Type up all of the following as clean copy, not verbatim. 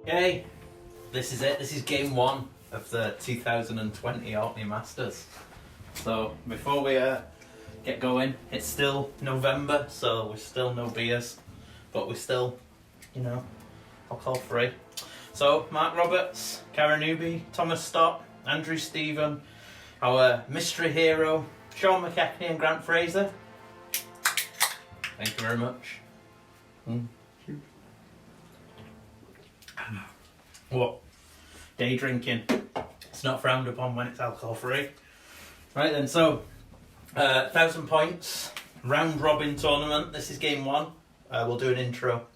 Okay, this is it. This is game one of the 2020 Orkney Masters. So before we get going, it's still November, so we're still no beers, but we're still, alcohol free. So Mark Roberts, Kara Newby, Thomas Stott, Andrew Stephen, our mystery hero, Sean McKechnie and Grant Fraser. Thank you very much. What? Day drinking. It's not frowned upon when it's alcohol free. Right then, so 1,000 points, round robin tournament. This is game one. We'll do an intro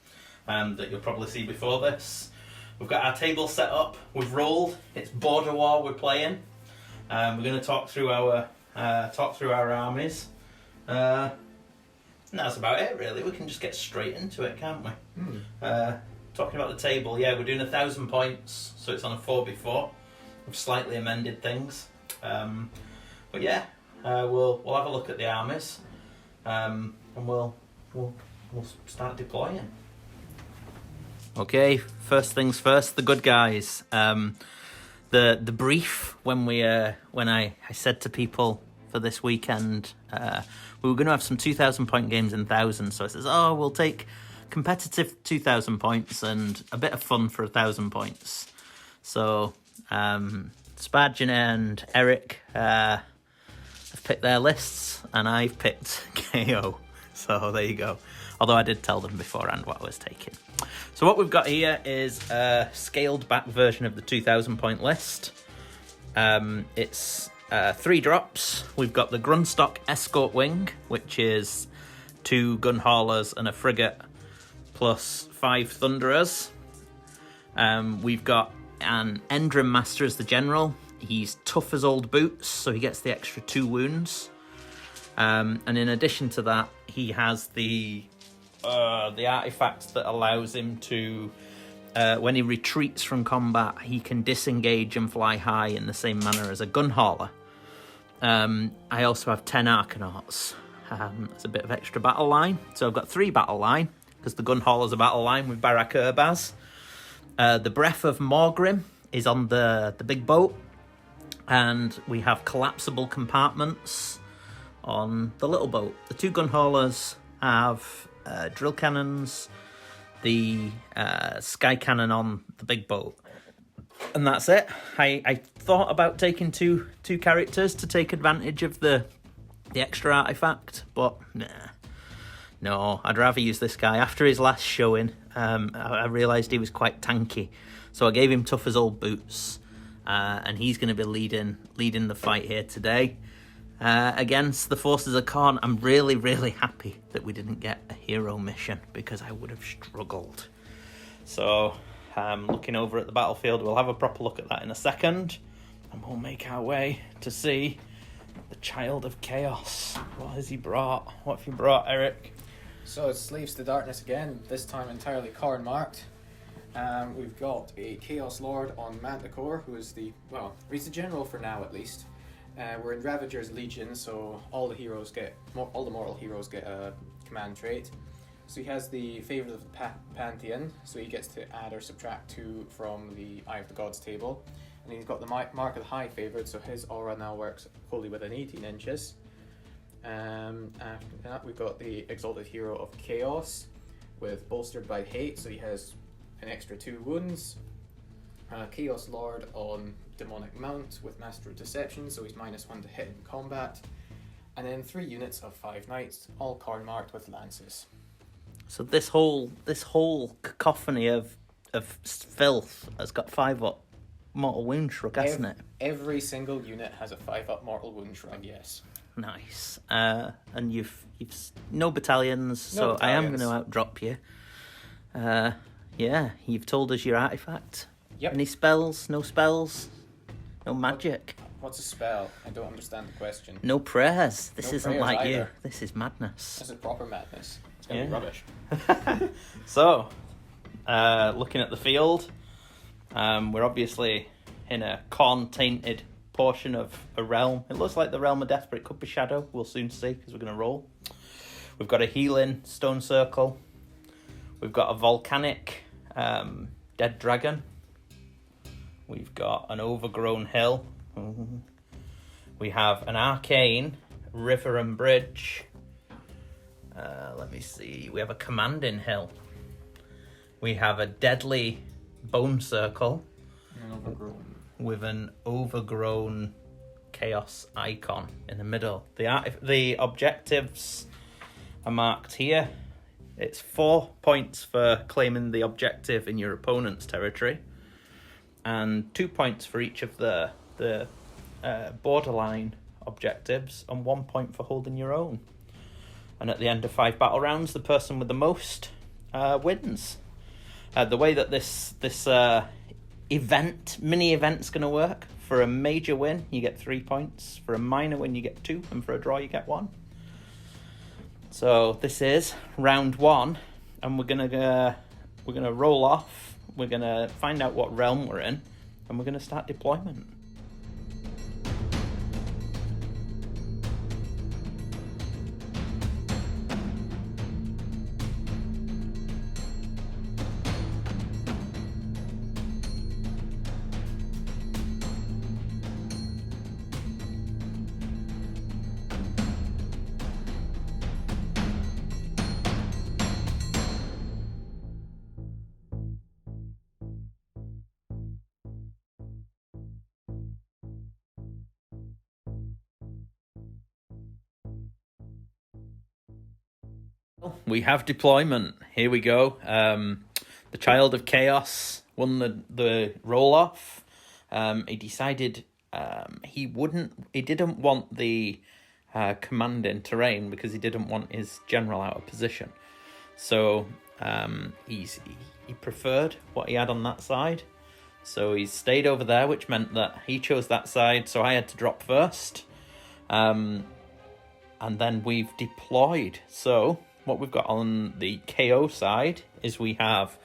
that you'll probably see before this. We've got our table set up. We've rolled. It's Border War we're playing. We're going to talk through our armies. And that's about it, really. We can just get straight into it, can't we? Talking about the table, yeah, we're doing 1,000 points, so it's on a 4x4. We've slightly amended things, but yeah, we'll have a look at the armies, and we'll start deploying. Okay, first things first, the good guys. The brief when I said to people for this weekend, we were going to have some 2,000 point games in 1,000. So I says, we'll take competitive 2,000 points and a bit of fun for 1,000 points. So Spadgen and Eric have picked their lists, and I've picked KO. So there you go. Although I did tell them beforehand what I was taking. So what we've got here is a scaled back version of the 2,000 point list. It's 3 drops. We've got the Grundstock Escort wing, which is 2 gun haulers and a frigate plus 5 thunderers. We've got an Endrim Master as the general. He's tough as old boots, so he gets the extra 2 wounds. And in addition to that, he has the artifact that allows him to, when he retreats from combat, he can disengage and fly high in the same manner as a gun hauler. I also have 10 Arcanauts as a bit of extra battle line. So I've got 3 battle line, because the gun hauler's a battle line with Barak Urbaz. The Breath of Morgrim is on the big boat, and we have collapsible compartments on the little boat. The 2 gun haulers have drill cannons, the sky cannon on the big boat, and that's it. I thought about taking two characters to take advantage of the extra artifact, but nah. No, I'd rather use this guy. After his last showing, I realised he was quite tanky, so I gave him tough as old boots, and he's going to be leading the fight here today against the forces of Khorne. I'm really, really happy that we didn't get a hero mission, because I would have struggled. So, looking over at the battlefield, we'll have a proper look at that in a second, and we'll make our way to see the Child of Chaos. What has he brought? What have you brought, Eric? So it's Slaves to Darkness again, this time entirely Khorne marked. We've got a Chaos Lord on Manticore, who is he's the general for now at least. We're in Ravager's Legion, so all the mortal heroes get a command trait. So he has the Favourite of the Pantheon, so he gets to add or subtract 2 from the Eye of the Gods table. And he's got the Mark of the High Favourite, so his aura now works wholly within 18 inches. After that, we've got the Exalted Hero of Chaos with Bolstered by Hate, so he has an extra 2 wounds. Chaos Lord on Demonic Mount with Master of Deception, so he's -1 to hit in combat. And then 3 units of 5 knights, all Khorne marked with lances. So this whole cacophony of filth has got 5 up mortal wound shrug, hasn't it? Every single unit has a 5 up mortal wound shrug, yes. Nice. And you've no battalions, so I am going to outdrop you. Yeah, you've told us your artifact. Yep. Any spells? No spells? No magic? What's a spell? I don't understand the question. No prayers. This isn't prayers like either. you. This is madness. This is proper madness. It's going to be rubbish. So, looking at the field, we're obviously in a Khorne-tainted portion of a realm. It looks like the Realm of Death, but it could be Shadow. We'll soon see, because we're going to roll. We've got a healing stone circle. We've got a volcanic dead dragon. We've got an overgrown hill. We have an arcane river and bridge. Let me see. We have a commanding hill. We have a deadly bone circle with an overgrown chaos icon in the middle. The objectives are marked here. It's 4 points for claiming the objective in your opponent's territory, and 2 points for each of the borderline objectives, and 1 point for holding your own. And at the end of 5 battle rounds, the person with the most wins. The way that this mini event's going to work: for a major win, you get 3 points. For a minor win, you get 2, and for a draw, you get 1. So this is round 1, and we're gonna roll off. We're gonna find out what realm we're in, and we're gonna start deployment. We have deployment. Here we go. The Child of Chaos won the roll-off. He decided he didn't want the commanding terrain because he didn't want his general out of position. So he preferred what he had on that side. So he stayed over there, which meant that he chose that side, so I had to drop first. And then we've deployed. So what we've got on the KO side is we have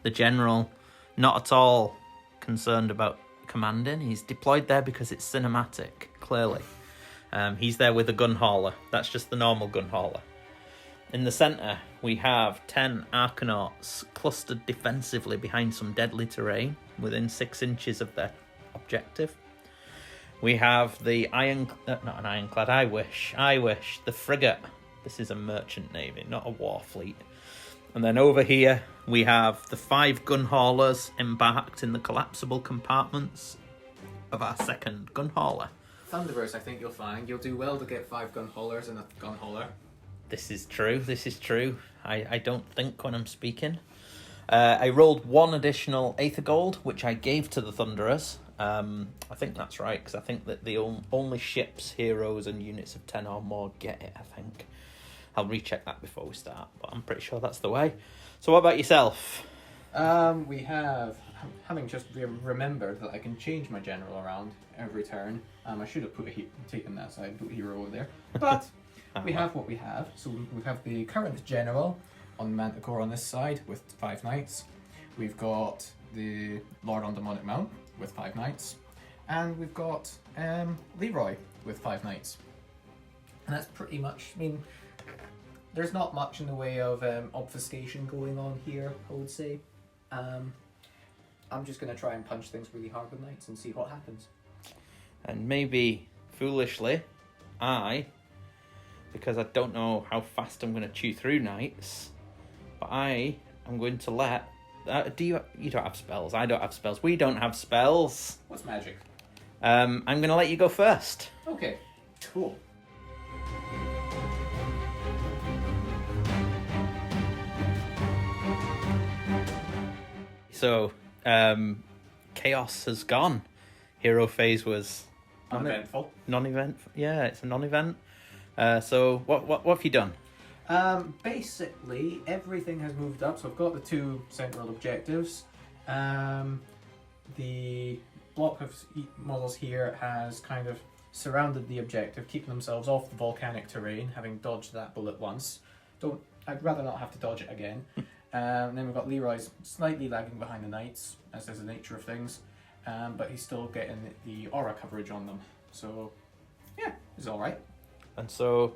the general not at all concerned about commanding. He's deployed there because it's cinematic, clearly. He's there with a gun hauler. That's just the normal gun hauler. In the centre, we have 10 Arcanauts clustered defensively behind some deadly terrain within 6 inches of their objective. We have the the frigate. This is a merchant navy, not a war fleet. And then over here, we have the 5 gun haulers embarked in the collapsible compartments of our second gun hauler. Thunderverse, I think you'll find. You'll do well to get 5 gun haulers and a gun hauler. This is true. I don't think when I'm speaking. I rolled 1 additional Aether Gold, which I gave to the Thunderers. I think that's right, because I think that the only ships, heroes, and units of 10 or more get it, I think. I'll recheck that before we start, but I'm pretty sure that's the way. So what about yourself? We have, having just remembered that I can change my general around every turn. I should have taken that side, put a hero over there. But we have what we have. So we have the current general on Manticore on this side with 5 knights. We've got the Lord on Demonic Mount with 5 knights. And we've got Leroy with 5 knights. And that's pretty much, I mean, there's not much in the way of obfuscation going on here, I would say. I'm just going to try and punch things really hard with knights and see what happens. And maybe, foolishly, because I don't know how fast I'm going to chew through knights, but I am going to let... you don't have spells, I don't have spells, we don't have spells. What's magic? I'm going to let you go first. Okay, cool. So, Chaos has gone. Hero phase was... Uneventful. Non-event. Yeah, it's a non-event. So, what have you done? Basically, everything has moved up. So I've got the 2 central objectives. The block of models here has kind of surrounded the objective, keeping themselves off the volcanic terrain, having dodged that bullet once. I'd rather not have to dodge it again. And then we've got Leroy's slightly lagging behind the knights, as is the nature of things, but he's still getting the aura coverage on them. So, yeah, he's all right. And so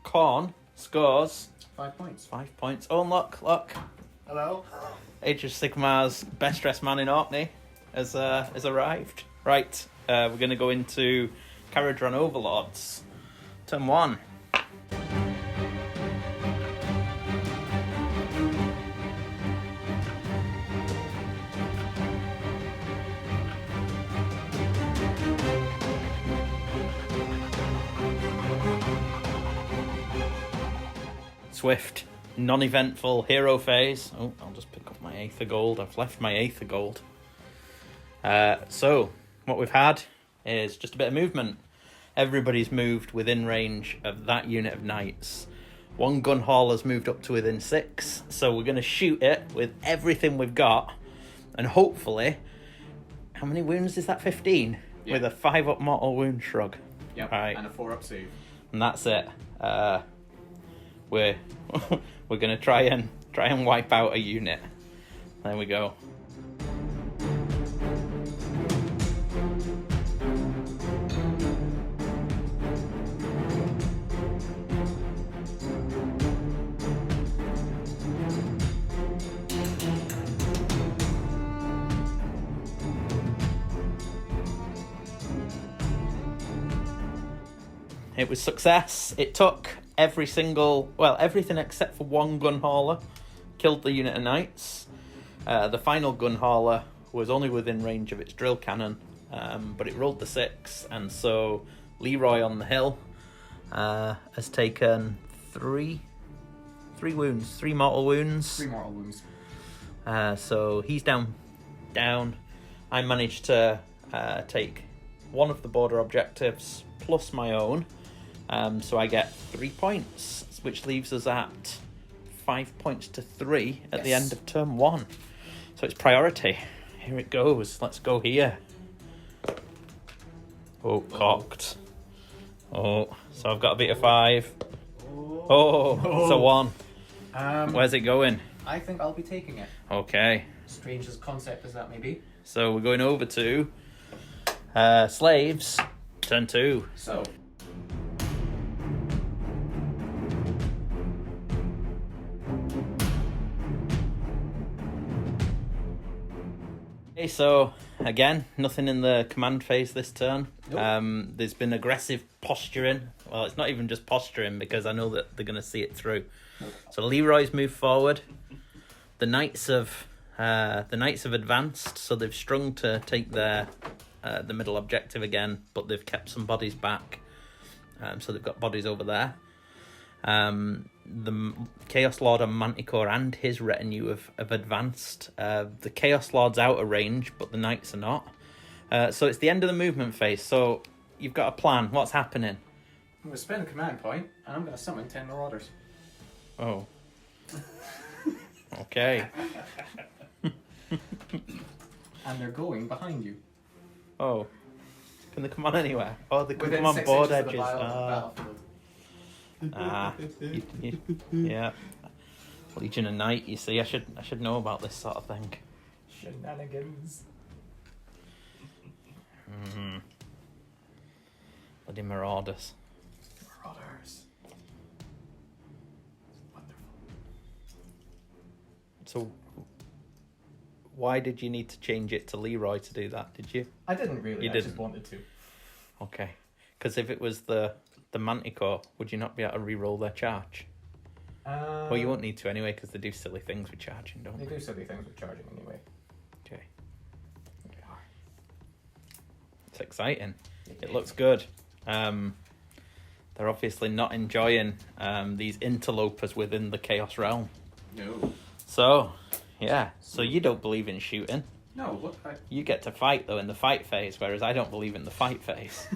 Korn scores 5 points. 5 points. Oh, look. Hello. Age of Sigmar's best dressed man in Orkney has arrived. Right, we're going to go into Kharadron Overlords. Turn 1. Swift, non-eventful hero phase. Oh, I'll just pick up my Aether Gold. I've left my Aether Gold. So, what we've had is just a bit of movement. Everybody's moved within range of that unit of knights. One gun hauler's moved up to within 6, so we're going to shoot it with everything we've got, and hopefully, how many wounds is that? 15? Yeah. With a 5-up mortal wound shrug. Yep, right. and a 4-up save. And that's it. We're we're gonna try and wipe out a unit. There we go. It was success. It took everything except for one gun hauler killed the unit of knights. The final gun hauler was only within range of its drill cannon, but it rolled the 6, and so Leroy on the hill has taken three wounds, 3 mortal wounds. 3 mortal wounds. So he's down. I managed to take one of the border objectives plus my own. So I get 3 points, which leaves us at 5 points to 3 at the end of turn 1. So it's priority. Here it goes. Let's go here. Oh, cocked. Oh, so I've got a bit of 5. Oh, it's a 1. Where's it going? I think I'll be taking it. Okay. Strange as concept as that may be. So we're going over to slaves. Turn 2. So. Okay, so again, nothing in the command phase this turn. Nope. There's been aggressive posturing. Well, it's not even just posturing because I know that they're going to see it through. Nope. So Leroy's moved forward. The knights have advanced, so they've strung to take the middle objective again, but they've kept some bodies back. So they've got bodies over there. The Chaos Lord and Manticore and his retinue have advanced. The Chaos Lord's out of range, but the Knights are not. So it's the end of the movement phase. So you've got a plan. What's happening? I'm going to spend a command point, and I'm going to summon 10 Marauders. Oh. Okay. And they're going behind you. Oh. Can they come on anywhere? Oh, they can Within come on 6 board inches of the edges. battlefield. Yeah. Legion of Night, you see, I should know about this sort of thing. Shenanigans. Bloody Marauders. Marauders. Wonderful. So, why did you need to change it to Leroy to do that, did you? I didn't really, You I didn't? just wanted to. Okay. Because if it was the Manticore, would you not be able to re-roll their charge? Well, you won't need to anyway, because they do silly things with charging, don't They they? do silly things with charging anyway. Okay. They are. It's exciting. It looks good. They're obviously not enjoying these interlopers within the Chaos Realm. No. So, yeah. So you don't believe in shooting. No, what? You get to fight, though, in the fight phase, whereas I don't believe in the fight phase.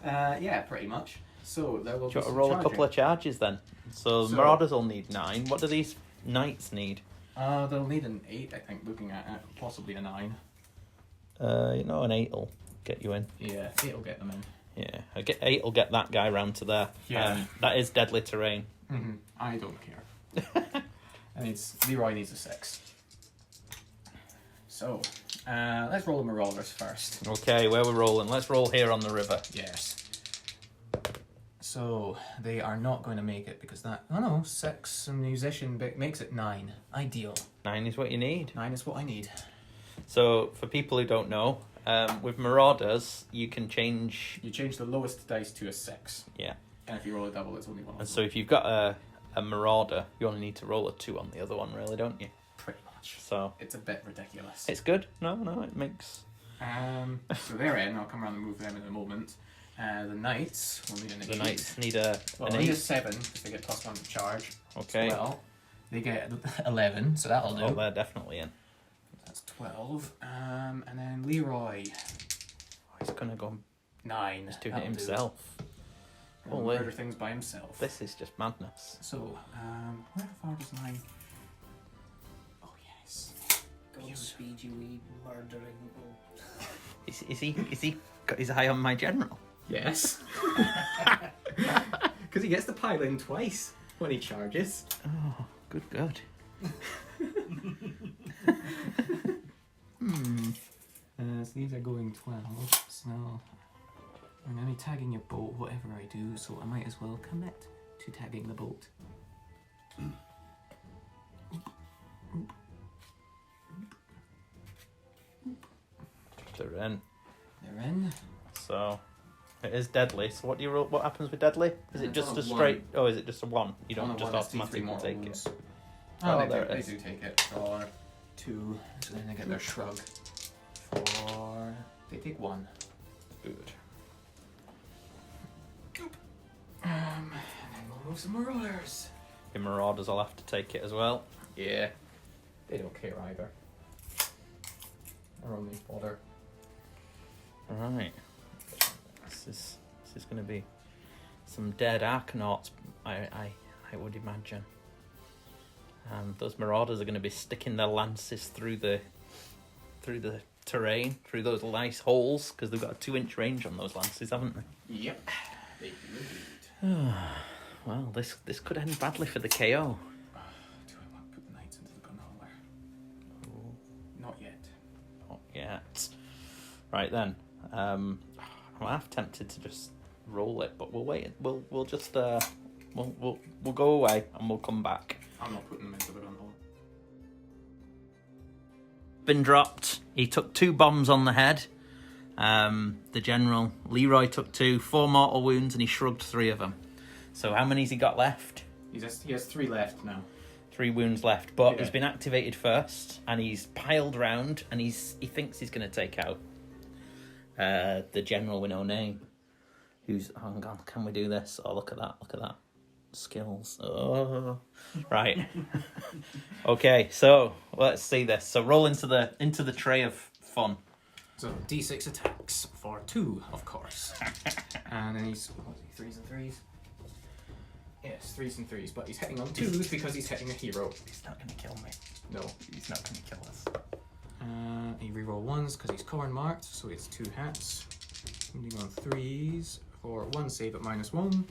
Yeah, pretty much. So there will Do you be want to some roll charging. a couple of charges then? So Marauders will need 9. What do these Knights need? They'll need an 8, I think, looking at it. Possibly a 9. An 8 will get you in. Yeah, 8 will get them in. Yeah, 8 will get that guy round to there. Yeah. That is deadly terrain. Mm-hmm. I don't care. And Leroy needs a 6. So, let's roll the Marauders first. Okay, where we're rolling. Let's roll here on the river. Yes. So they are not going to make it because that... Oh no, 6 and musician makes it 9. Ideal. 9 is what you need. 9 is what I need. So for people who don't know, with Marauders, you can change... You change the lowest dice to a 6. Yeah. And if you roll a double, it's only 1. And so if you've got a Marauder, you only need to roll a 2 on the other one, really, don't you? Pretty much. So it's a bit ridiculous. it's good. No, it makes... So they're in. I'll come around and move them in a moment. The Knights will need an 8. The Knights need an they need a 8. 7 because they get +1 to charge. Okay. Well, they get 11, so that'll do. Oh, they're definitely in. That's 12. And then Leroy. Oh, he's going to go 9. He's doing it That'll do. himself. He'll Holy. murder things by himself. This is just madness. So, where far does 9? Oh, yes. Godspeed you, wee murdering. Is he got his eye on my general? Yes. Because he gets to pile in twice when he charges. Oh, good. So these are going 12. So I'm going to be tagging your bolt whatever I do, so I might as well commit to tagging the bolt. They're in. They're in. So it is deadly. So what do you roll? What happens with deadly? Is it It's just on a a straight? Oh, is it just a 1? You don't On a just 1, it's D3 automatically mortal take wounds. it. Oh, Oh, there it they is. do take it for 2, so then they get their shrug for... They take 1. Good. And then we'll move some Marauders. Your Marauders will have to take it as well. Yeah. They don't care either. They're only fodder. Right. This is going to be some dead Arcanauts, I would imagine. Those Marauders are going to be sticking their lances through the terrain, through those nice holes, because they've got a 2-inch range on those lances, haven't they? Yep. They do indeed. Well, this could end badly for the KO. Do I want to put the Knights into the gun hauler? Not yet. Not yet. Right then. I'm half tempted to just roll it, but we'll wait. We'll just we'll go away and we'll come back. I'm not putting them into the gun hauler. Been dropped. He took 2 bombs on the head. The general Leroy took 2, 4 mortal wounds, and he shrugged 3 of them. So how many's he got left? He has 3 left now. 3 wounds left, but Yeah. he's been activated first, and he's piled round, and he thinks he's going to take out the general with no name. Who's, oh, hang on, can we do this? Oh, look at that. Skills. Oh, right. Okay, so let's see this. So roll into the tray of fun. So D6 attacks for 2, of course. And then he's 3s and 3s. Yes, 3s and 3s, but he's hitting on 2s because he's hitting a hero. He's not going to kill me. No. He's not going to kill us. He reroll 1s because he's corn marked, so he has 2 hits. Ending on 3s for 1 save at -1.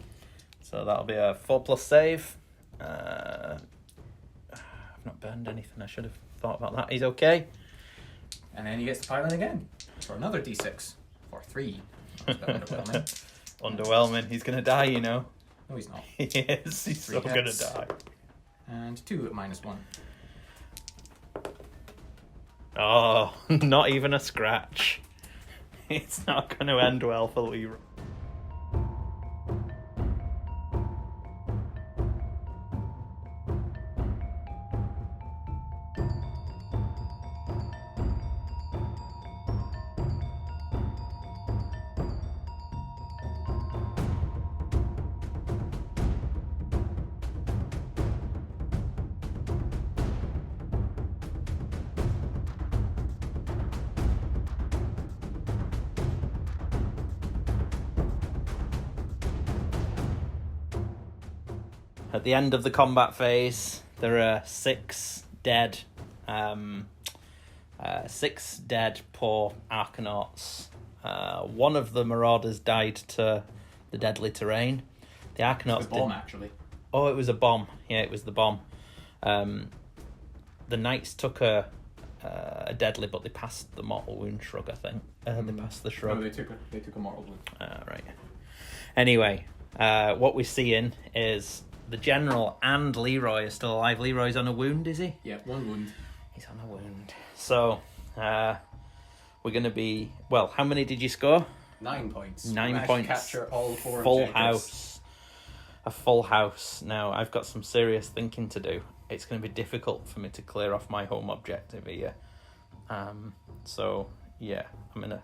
So that'll be a 4+ save. I've not burned anything. I should have thought about that. He's okay. And then he gets to pile in again for another D6 for 3. That's a bit underwhelming. Underwhelming. He's going to die, you know. No, he's not. He is. He's 3 so going to hits. die. And 2 at -1. Oh, not even a scratch. It's not going to end well for Leroy. At the end of the combat phase, there are 6 dead, 6 dead poor Arcanauts. One of the Marauders died to the deadly terrain. The Arcanauts The bomb, actually. Oh, it was a bomb. Yeah, it was the bomb. The Knights took a deadly, but they passed the mortal wound shrug, I think. They passed the shrug. No, they took a mortal wound. Right. Anyway, what we're seeing is the General and Leroy are still alive. Leroy's on a wound, is he? Yeah, 1 wound. He's on a wound. So, we're going to be... Well, how many did you score? 9 points. 9 Managed to points. capture all 4 Full objectives. house. A full house. Now, I've got some serious thinking to do. It's going to be difficult for me to clear off my home objective here. So, yeah, I'm in a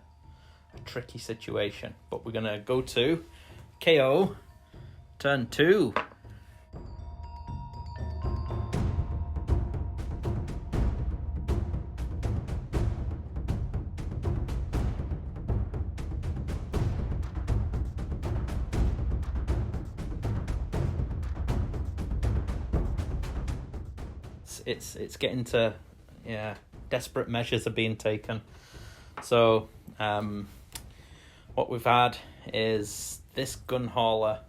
tricky situation. But we're going to go to KO, turn 2. It's getting to, desperate measures are being taken. So what we've had is this gun hauler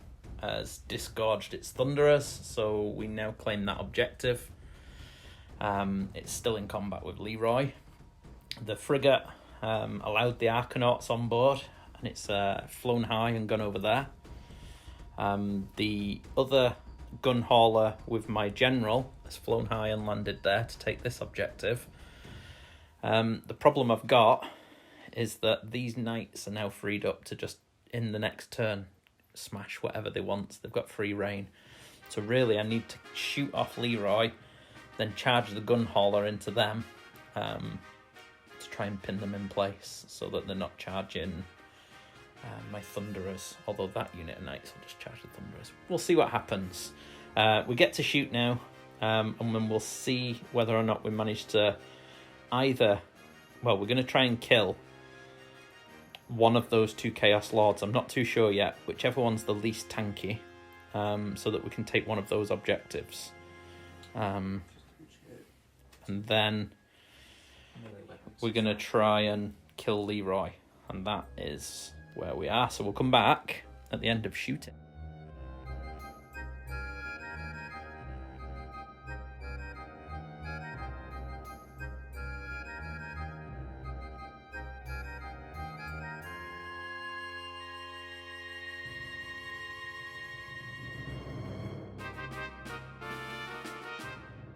has disgorged its Thunderers, so we now claim that objective. It's still in combat with Leroy. The frigate allowed the Arcanauts on board, and it's flown high and gone over there. The other gun hauler with my General has flown high and landed there to take this objective. The problem I've got is that these knights are now freed up to just, in the next turn, smash whatever they want. They've got free reign. So really I need to shoot off Leroy, then charge the gun hauler into them to try and pin them in place so that they're not charging my Thunderers, although that unit of knights will just charge the Thunderers. We'll see what happens. We get to shoot now, and then we'll see whether or not we manage to either... Well, we're going to try and kill one of those 2 Chaos Lords. I'm not too sure yet. Whichever one's the least tanky, so that we can take one of those objectives. And then we're going to try and kill Leroy. And that is where we are. So we'll come back at the end of shooting.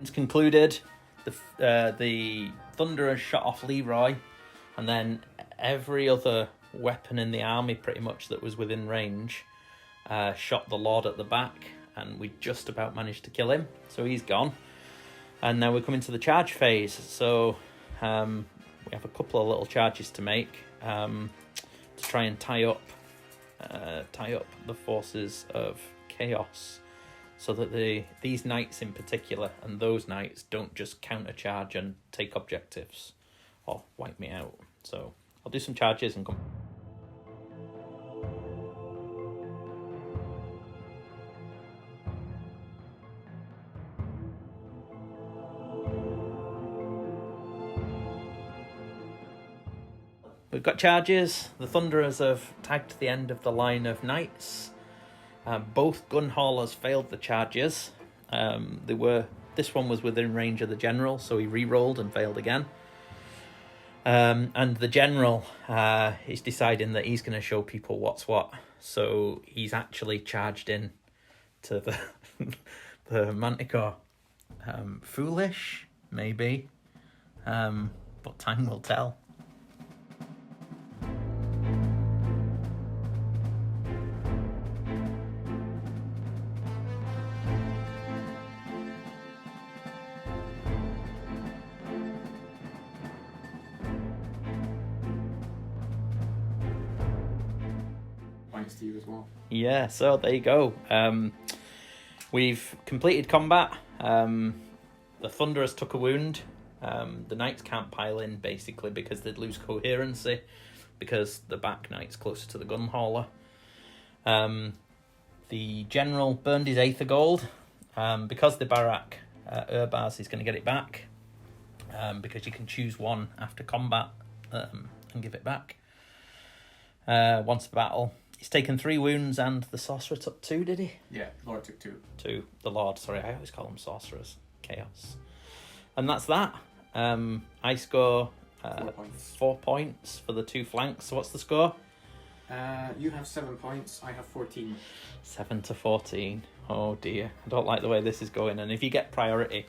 It's concluded. The Thunderer shot off Leroy, and then every other weapon in the army pretty much that was within range shot the Lord at the back, and we just about managed to kill him, so he's gone. And now we're coming to the charge phase, so we have a couple of little charges to make to try and tie up the forces of Chaos, so that these knights in particular and those knights don't just countercharge and take objectives or wipe me out. So I'll do some charges and come. We've got charges. The Thunderers have tagged the end of the line of knights. Both gun haulers failed the charges. This one was within range of the General, so he re-rolled and failed again. And the General is deciding that he's going to show people what's what. So he's actually charged in to the Manticore. Foolish, maybe, but time will tell. To you as well. Yeah, so there you go. We've completed combat. The Thunderers took a wound. The Knights can't pile in, basically, because they'd lose coherency, because the back Knight's closer to the gun hauler. The General burned his Aether Gold. Because the Barak Urbaz, he's going to get it back, because you can choose one after combat and give it back once the battle. He's taken 3 wounds, and the Sorcerer took 2, did he? Yeah, Lord took 2. 2. The Lord, sorry, I always call them Sorcerers. Chaos. And that's that. I score 4 points. 4 points for the 2 flanks. So what's the score? You have 7 points. I have 14. 7 to 14. Oh dear, I don't like the way this is going. And if you get priority,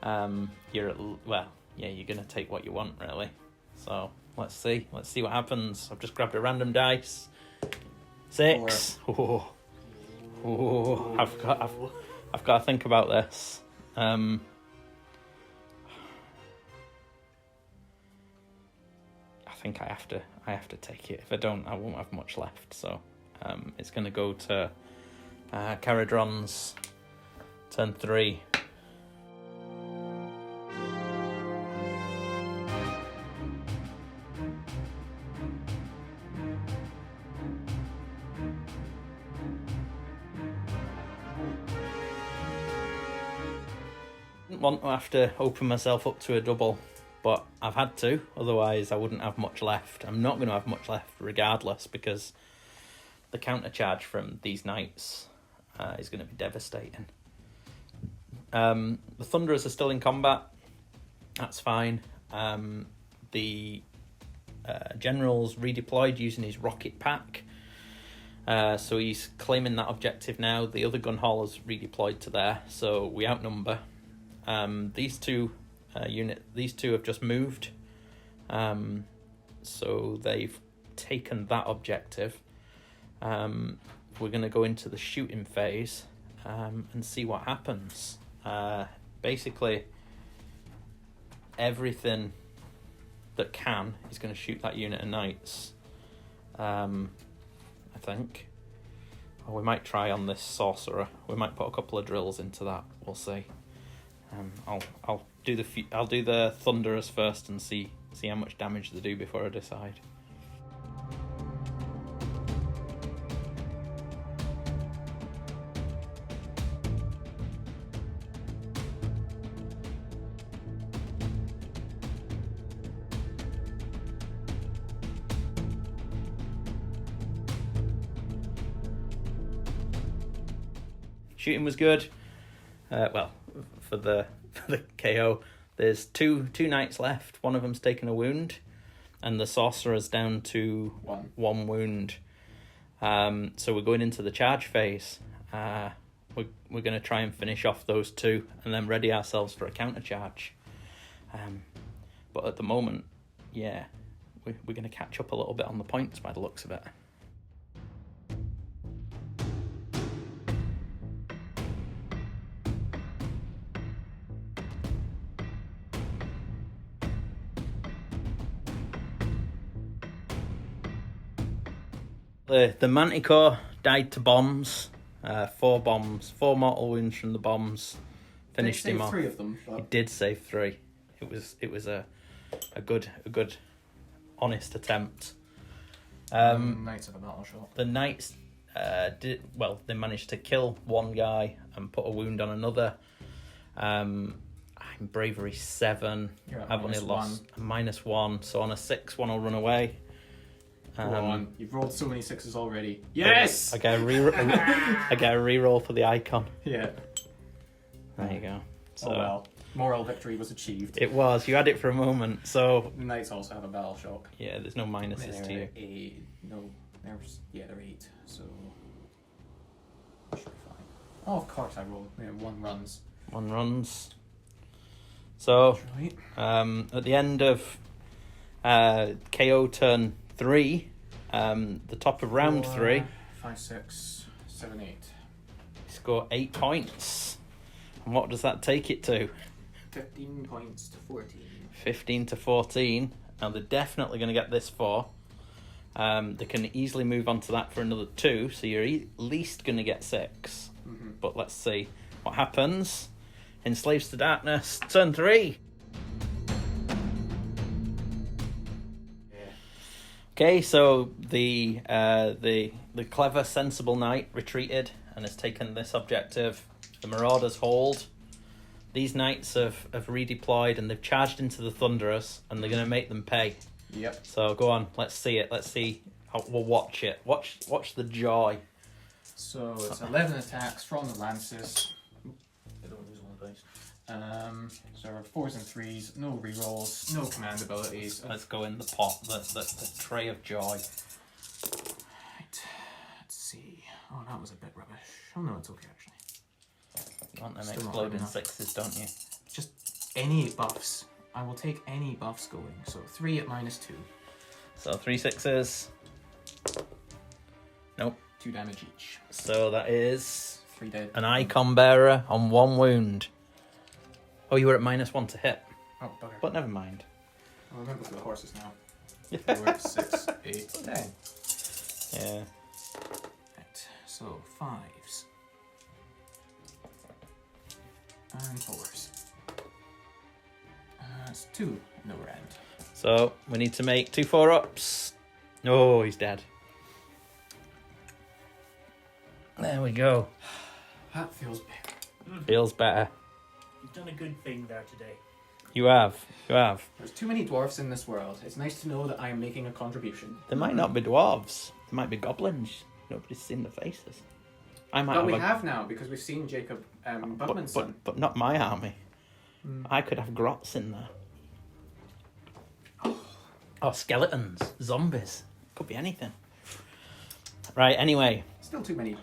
you're at, well, yeah, you're gonna take what you want really. So let's see what happens. I've just grabbed a random dice. 6. Oh, I've got to think about this. I think I have to take it. If I don't, I won't have much left. So it's going to go to Kharadron's turn 3. Didn't want to have to open myself up to a double, but I've had to, otherwise I wouldn't have much left. I'm not going to have much left regardless, because the counter charge from these knights is going to be devastating. The Thunderers are still in combat. That's fine. The General's redeployed using his rocket pack. So he's claiming that objective now. The other gun haulers redeployed to there, so we outnumber. These two have just moved. So they've taken that objective. We're going to go into the shooting phase and see what happens. Basically, everything that can is going to shoot that unit of knights. I think. Or we might try on this sorcerer. We might put a couple of drills into that. We'll see. I'll do the Thunderers first and see how much damage they do before I decide. Shooting was good. Well, for the KO, there's two knights left. One of them's taken a wound, and the sorcerer's down to one wound. So we're going into the charge phase. We're going to try and finish off those two, and then ready ourselves for a counter charge. But at the moment, yeah, we're going to catch up a little bit on the points by the looks of it. The Manticore died to bombs. 4 bombs, 4 mortal wounds from the bombs. Finished him off. 3 of them. But... He did save 3. It was a good honest attempt. Knights have a battle shot. The Knights they managed to kill one guy and put a wound on another. I'm bravery 7. I've only lost a -1, so on a 6, one will run away. Go on. You've rolled so many 6s already. Yes! I get a reroll for the icon. Yeah. There you go. So, oh well. Moral victory was achieved. It was. You had it for a moment, so... The Knights also have a battle shock. Yeah, there's no minuses to you. They're 8, so... Should be fine. Oh, of course I rolled. Yeah, 1 runs. 1 runs. So, right. At the end of KO turn 3, the top of round 3... 5, 6, 7, 8. Score 8 points. And what does that take it to? 15 points to 14. 15 to 14. Now they're definitely going to get this far. They can easily move on to that for another 2, so you're at least going to get 6. Mm-hmm. But let's see what happens. Enslaves to Darkness, turn 3. Okay, so the clever, sensible knight retreated and has taken this objective. The Marauders hold. These knights have redeployed and they've charged into the Thunderers, and they're going to make them pay. Yep. So go on, let's see it. Let's see. We'll watch it. Watch the joy. So it's 11 attacks from the Lances. I don't lose 1 dice. So 4s and 3s, no rerolls, no command abilities. Let's go in the pot, the tray of joy. that was a bit rubbish. Oh no, it's okay actually. You want them Still not exploding enough. 6s, don't you? Just any buffs. I will take any buffs going. So 3 at -2. So 3 6s. Nope. 2 damage each. So that is 3 dead. an icon bearer on 1 wound. Oh, you were at -1 to hit. Oh, bugger. But never mind. I'll remember for the horses now. 4, 6, 8, 10. Yeah. Right, so 5s. And 4s. That's 2 in the end. So we need to make 2 4-ups. Oh, he's dead. There we go. That feels better. Feels better. You've done a good thing there today. You have. You have. There's too many dwarfs in this world. It's nice to know that I am making a contribution. There might not be dwarves. There might be goblins. Nobody's seen the faces. I might But we a- have now, because we've seen Jacob Bugman's son. but not my army. I could have grots in there. Oh, skeletons, zombies. Could be anything. Right, anyway. Still too many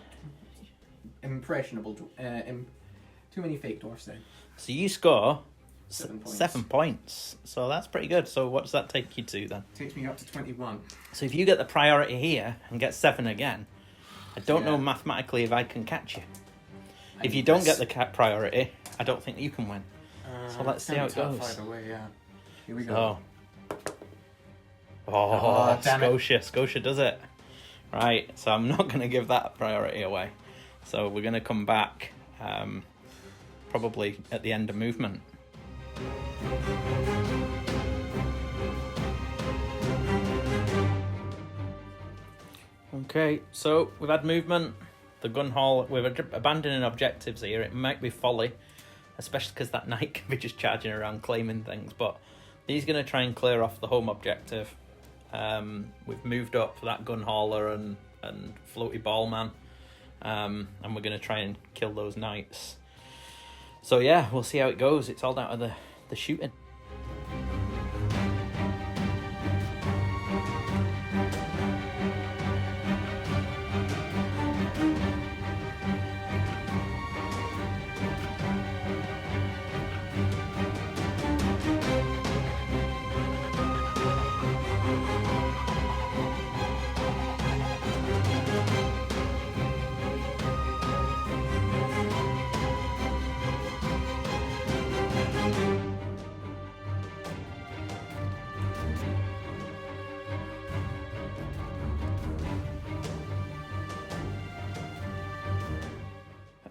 impressionable, too many fake dwarfs then. So you score 7 points. 7 points. So that's pretty good. So what does that take you to then? Takes me up to 21. So if you get the priority here and get 7 again, I don't know Yeah. mathematically if I can catch you. I If you need don't this. get the priority, I don't think you can win. So let's see how it Top goes. 5 away, yeah. Here we go. Oh. Oh, damn it. Scotia does it. Right, so I'm not going to give that priority away. So we're going to come back probably at the end of movement. Okay, so we've had movement. The gun hall, we're abandoning objectives here. It might be folly, especially because that knight can be just charging around claiming things, but he's going to try and clear off the home objective. We've moved up for that gun hauler and floaty ball man, and we're going to try and kill those knights. So yeah, we'll see how it goes. It's all down to the shooting.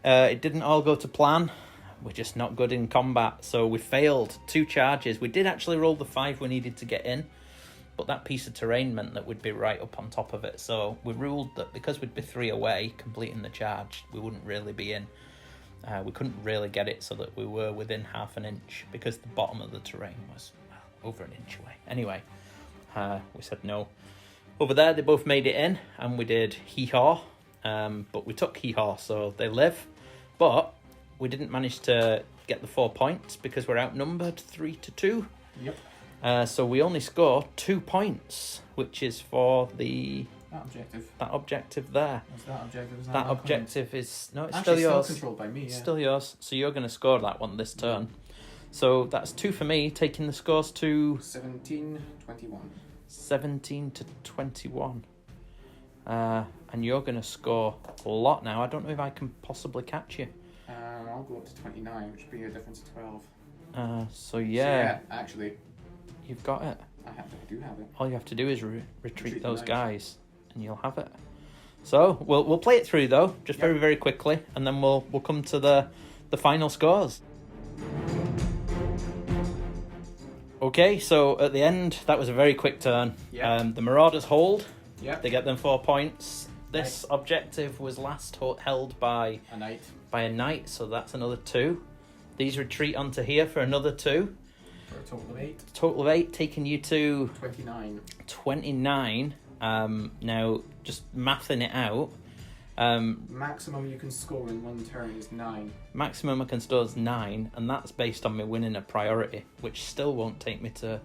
It didn't all go to plan. We're just not good in combat, so we failed 2 charges. We did actually roll the 5 we needed to get in, but that piece of terrain meant that we'd be right up on top of it. So we ruled that because we'd be 3 away, completing the charge, we wouldn't really be in. We couldn't really get it so that we were within half an inch because the bottom of the terrain was over an inch away. Anyway, we said no. Over there, they both made it in, and we did hee-haw. But we took hee-haw, so they live. But we didn't manage to get the 4 points because we're outnumbered 3-2. Yep. So we only score 2 points, which is for That objective. there. What's that objective? Is That not objective is no, it's Actually, still yours. controlled by me. Yeah. Still yours. So you're going to score that one this turn. So that's 2 for me, taking the scores to 17, 21. 17-21. And you're going to score a lot now. I don't know if I can possibly catch you. I'll go up to 29, which would be a difference of 12. So yeah, actually, you've got it. I do have it. All you have to do is retreat Retreat those the guys, and you'll have it. So we'll play it through though, just Yep. very very quickly, and then we'll come to the final scores. Okay, so at the end, that was a very quick turn. Yep. The Marauders hold. Yep. They get them 4 points. This objective was last held by A knight. a knight, so that's another 2. These retreat onto here for another 2. For a total of 8. Total of 8, taking you to 29. 29. Now, just mathing it out, Maximum you can score in 1 turn is 9. maximum I can store is 9, and that's based on me winning a priority, which still won't take me to...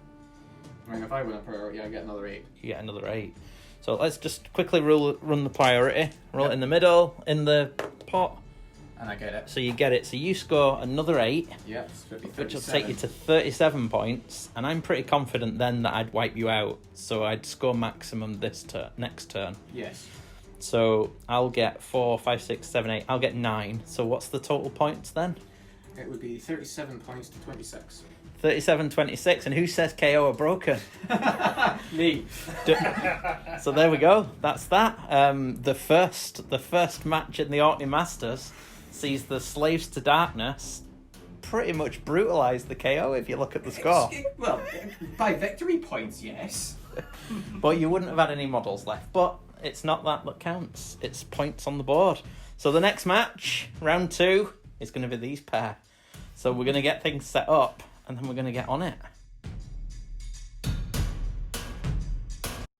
I mean, if I win a priority, I get another 8. You get another 8. So let's just quickly run the priority. Roll it in the middle, in the pot. And I get it. So you get it. So you score another 8, Yeah, it's going to be 37. which will take you to 37 points. And I'm pretty confident then that I'd wipe you out. So I'd score maximum next turn. Yes. So I'll get 4, 5, 6, 7, 8. I'll get 9. So what's the total points then? It would be 37 points to 26. 37, 26. And who says KO are broken? Me. So there we go. That's that. The first match in the Orkney Masters sees the Slaves to Darkness pretty much brutalise the KO if you look at the score. Well, by victory points, yes. But you wouldn't have had any models left. But it's not that counts. It's points on the board. So the next match, round 2, is going to be these pair. So we're going to get things set up and then we're going to get on it.